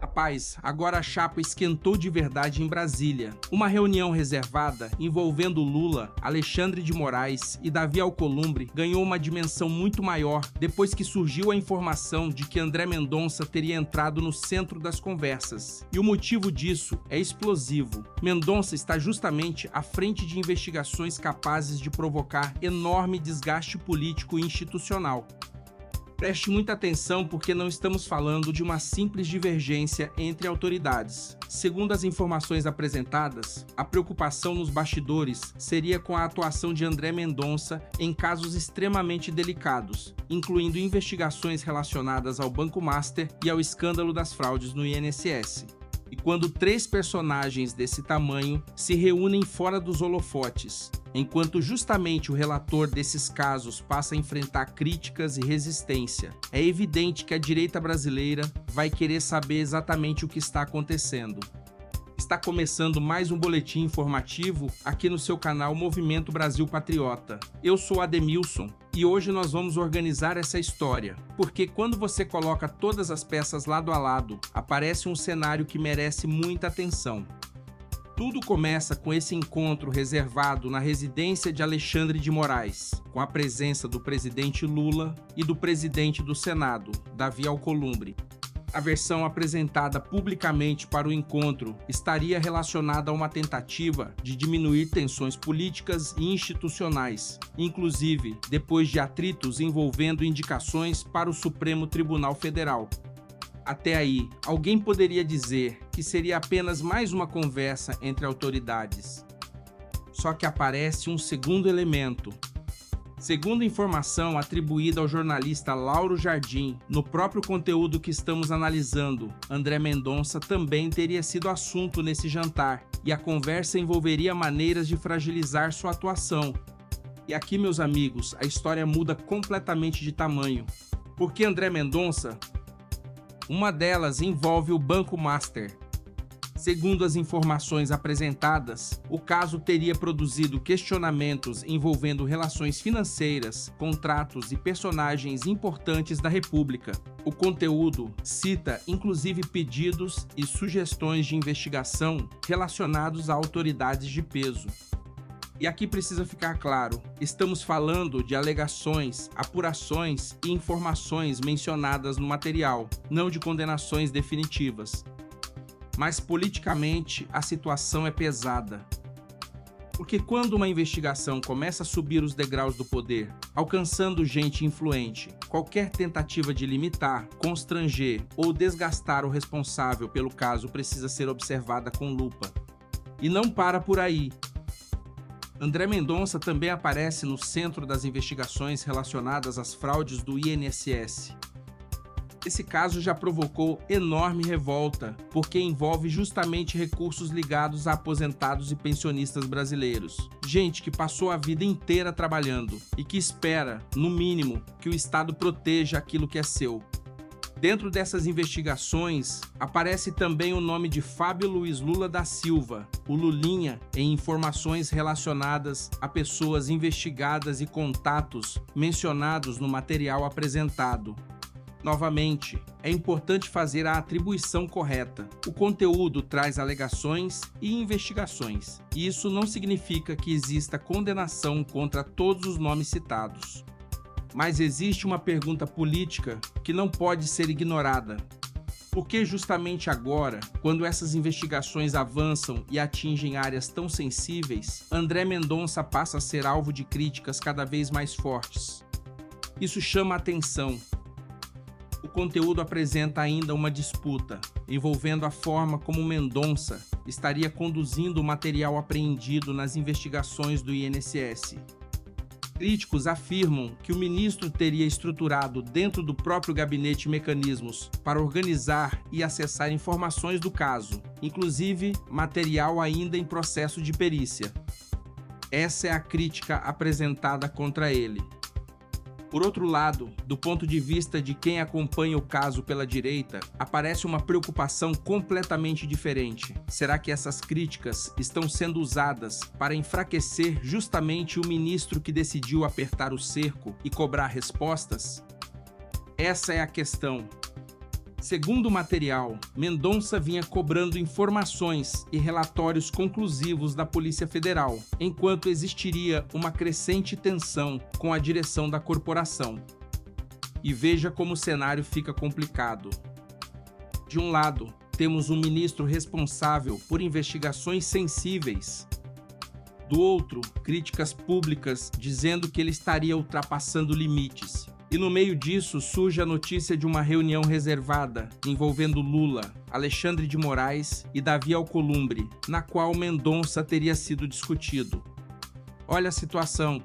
Rapaz, agora a chapa esquentou de verdade em Brasília. Uma reunião reservada envolvendo Lula, Alexandre de Moraes e Davi Alcolumbre ganhou uma dimensão muito maior depois que surgiu a informação de que André Mendonça teria entrado no centro das conversas. E o motivo disso é explosivo. Mendonça está justamente à frente de investigações capazes de provocar enorme desgaste político e institucional. Preste muita atenção porque não estamos falando de uma simples divergência entre autoridades. Segundo as informações apresentadas, a preocupação nos bastidores seria com a atuação de André Mendonça em casos extremamente delicados, incluindo investigações relacionadas ao Banco Master e ao escândalo das fraudes no INSS. E quando três personagens desse tamanho se reúnem fora dos holofotes, enquanto justamente o relator desses casos passa a enfrentar críticas e resistência, é evidente que a direita brasileira vai querer saber exatamente o que está acontecendo. Está começando mais um boletim informativo aqui no seu canal Movimento Brasil Patriota. Eu sou Ademilson e hoje nós vamos organizar essa história, porque quando você coloca todas as peças lado a lado, aparece um cenário que merece muita atenção. Tudo começa com esse encontro reservado na residência de Alexandre de Moraes, com a presença do presidente Lula e do presidente do Senado, Davi Alcolumbre. A versão apresentada publicamente para o encontro estaria relacionada a uma tentativa de diminuir tensões políticas e institucionais, inclusive depois de atritos envolvendo indicações para o Supremo Tribunal Federal. Até aí, alguém poderia dizer que seria apenas mais uma conversa entre autoridades. Só que aparece um segundo elemento. Segundo informação atribuída ao jornalista Lauro Jardim, no próprio conteúdo que estamos analisando, André Mendonça também teria sido assunto nesse jantar, e a conversa envolveria maneiras de fragilizar sua atuação. E aqui, meus amigos, a história muda completamente de tamanho. Porque André Mendonça? Uma delas envolve o Banco Master. Segundo as informações apresentadas, o caso teria produzido questionamentos envolvendo relações financeiras, contratos e personagens importantes da República. O conteúdo cita inclusive pedidos e sugestões de investigação relacionados a autoridades de peso. E aqui precisa ficar claro, estamos falando de alegações, apurações e informações mencionadas no material, não de condenações definitivas. Mas politicamente a situação é pesada. Porque quando uma investigação começa a subir os degraus do poder, alcançando gente influente, qualquer tentativa de limitar, constranger ou desgastar o responsável pelo caso precisa ser observada com lupa. E não para por aí. André Mendonça também aparece no centro das investigações relacionadas às fraudes do INSS. Esse caso já provocou enorme revolta, porque envolve justamente recursos ligados a aposentados e pensionistas brasileiros. Gente que passou a vida inteira trabalhando e que espera, no mínimo, que o Estado proteja aquilo que é seu. Dentro dessas investigações, aparece também o nome de Fábio Luiz Lula da Silva, o Lulinha, em informações relacionadas a pessoas investigadas e contatos mencionados no material apresentado. Novamente, é importante fazer a atribuição correta. O conteúdo traz alegações e investigações, e isso não significa que exista condenação contra todos os nomes citados. Mas existe uma pergunta política que não pode ser ignorada. Por que justamente agora, quando essas investigações avançam e atingem áreas tão sensíveis, André Mendonça passa a ser alvo de críticas cada vez mais fortes? Isso chama a atenção. O conteúdo apresenta ainda uma disputa, envolvendo a forma como Mendonça estaria conduzindo o material apreendido nas investigações do INSS. Críticos afirmam que o ministro teria estruturado dentro do próprio gabinete mecanismos para organizar e acessar informações do caso, inclusive material ainda em processo de perícia. Essa é a crítica apresentada contra ele. Por outro lado, do ponto de vista de quem acompanha o caso pela direita, aparece uma preocupação completamente diferente. Será que essas críticas estão sendo usadas para enfraquecer justamente o ministro que decidiu apertar o cerco e cobrar respostas? Essa é a questão. Segundo o material, Mendonça vinha cobrando informações e relatórios conclusivos da Polícia Federal, enquanto existiria uma crescente tensão com a direção da corporação. E veja como o cenário fica complicado. De um lado, temos um ministro responsável por investigações sensíveis. Do outro, críticas públicas dizendo que ele estaria ultrapassando limites. E no meio disso surge a notícia de uma reunião reservada envolvendo Lula, Alexandre de Moraes e Davi Alcolumbre, na qual Mendonça teria sido discutido. Olha a situação.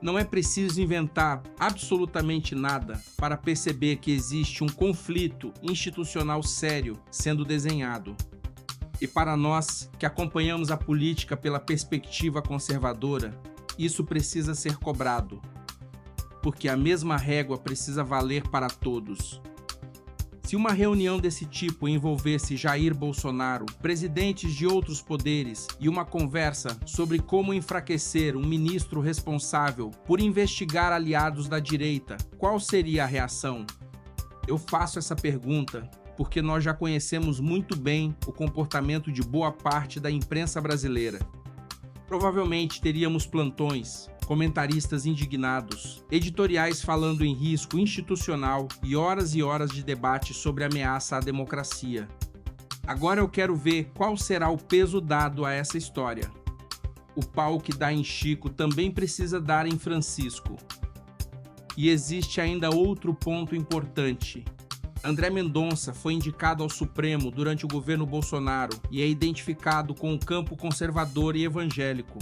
Não é preciso inventar absolutamente nada para perceber que existe um conflito institucional sério sendo desenhado. E para nós, que acompanhamos a política pela perspectiva conservadora, isso precisa ser cobrado. Porque a mesma régua precisa valer para todos. Se uma reunião desse tipo envolvesse Jair Bolsonaro, presidentes de outros poderes e uma conversa sobre como enfraquecer um ministro responsável por investigar aliados da direita, qual seria a reação? Eu faço essa pergunta porque nós já conhecemos muito bem o comportamento de boa parte da imprensa brasileira. Provavelmente teríamos plantões, comentaristas indignados, editoriais falando em risco institucional e horas de debate sobre ameaça à democracia. Agora eu quero ver qual será o peso dado a essa história. O pau que dá em Chico também precisa dar em Francisco. E existe ainda outro ponto importante. André Mendonça foi indicado ao Supremo durante o governo Bolsonaro e é identificado com o campo conservador e evangélico.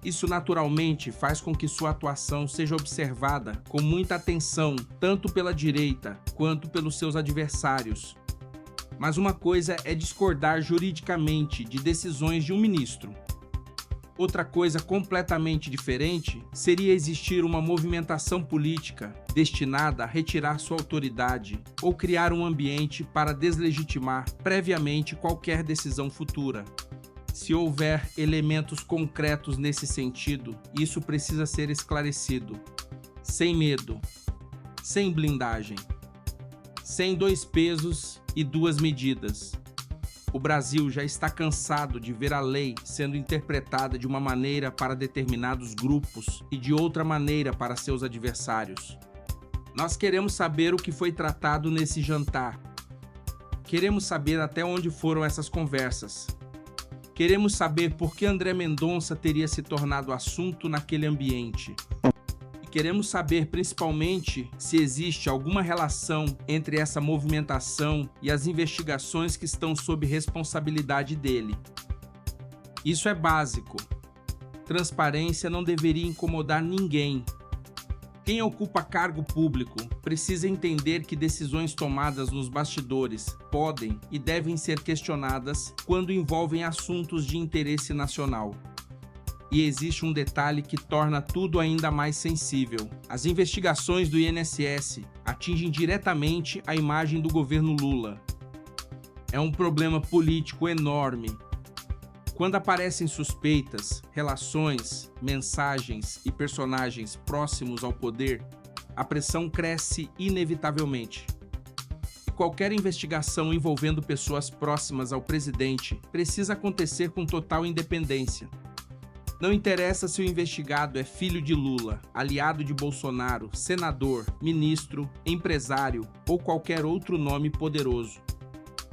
Isso naturalmente faz com que sua atuação seja observada com muita atenção, tanto pela direita quanto pelos seus adversários. Mas uma coisa é discordar juridicamente de decisões de um ministro. Outra coisa completamente diferente seria existir uma movimentação política destinada a retirar sua autoridade ou criar um ambiente para deslegitimar previamente qualquer decisão futura. Se houver elementos concretos nesse sentido, isso precisa ser esclarecido. Sem medo, sem blindagem, sem dois pesos e duas medidas. O Brasil já está cansado de ver a lei sendo interpretada de uma maneira para determinados grupos e de outra maneira para seus adversários. Nós queremos saber o que foi tratado nesse jantar. Queremos saber até onde foram essas conversas. Queremos saber por que André Mendonça teria se tornado assunto naquele ambiente. E queremos saber principalmente se existe alguma relação entre essa movimentação e as investigações que estão sob responsabilidade dele. Isso é básico. Transparência não deveria incomodar ninguém. Quem ocupa cargo público precisa entender que decisões tomadas nos bastidores podem e devem ser questionadas quando envolvem assuntos de interesse nacional. E existe um detalhe que torna tudo ainda mais sensível. As investigações do INSS atingem diretamente a imagem do governo Lula. É um problema político enorme. Quando aparecem suspeitas, relações, mensagens e personagens próximos ao poder, a pressão cresce inevitavelmente. E qualquer investigação envolvendo pessoas próximas ao presidente precisa acontecer com total independência. Não interessa se o investigado é filho de Lula, aliado de Bolsonaro, senador, ministro, empresário ou qualquer outro nome poderoso.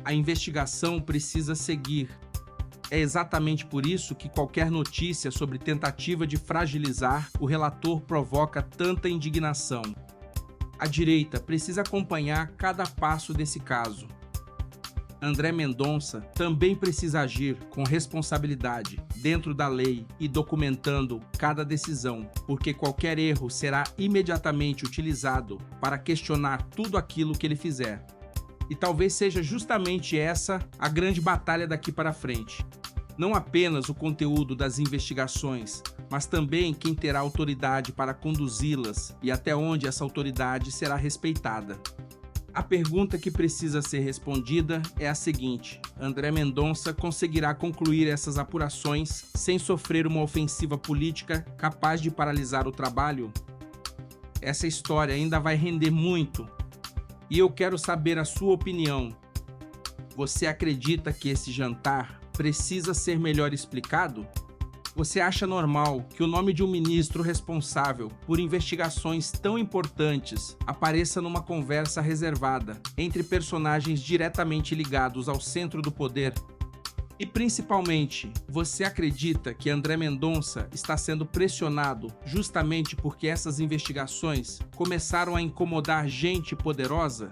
A investigação precisa seguir. É exatamente por isso que qualquer notícia sobre tentativa de fragilizar o relator provoca tanta indignação. A direita precisa acompanhar cada passo desse caso. André Mendonça também precisa agir com responsabilidade, dentro da lei e documentando cada decisão, porque qualquer erro será imediatamente utilizado para questionar tudo aquilo que ele fizer. E talvez seja justamente essa a grande batalha daqui para frente. Não apenas o conteúdo das investigações, mas também quem terá autoridade para conduzi-las e até onde essa autoridade será respeitada. A pergunta que precisa ser respondida é a seguinte: André Mendonça conseguirá concluir essas apurações sem sofrer uma ofensiva política capaz de paralisar o trabalho? Essa história ainda vai render muito. E eu quero saber a sua opinião. Você acredita que esse jantar precisa ser melhor explicado? Você acha normal que o nome de um ministro responsável por investigações tão importantes apareça numa conversa reservada entre personagens diretamente ligados ao centro do poder? E principalmente, você acredita que André Mendonça está sendo pressionado justamente porque essas investigações começaram a incomodar gente poderosa?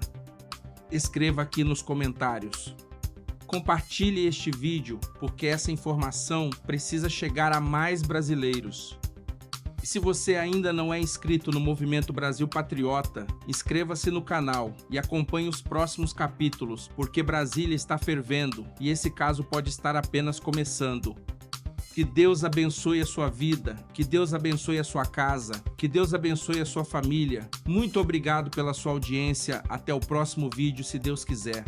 Escreva aqui nos comentários. Compartilhe este vídeo porque essa informação precisa chegar a mais brasileiros. E se você ainda não é inscrito no Movimento Brasil Patriota, inscreva-se no canal e acompanhe os próximos capítulos, porque Brasília está fervendo e esse caso pode estar apenas começando. Que Deus abençoe a sua vida, que Deus abençoe a sua casa, que Deus abençoe a sua família. Muito obrigado pela sua audiência. Até o próximo vídeo, se Deus quiser.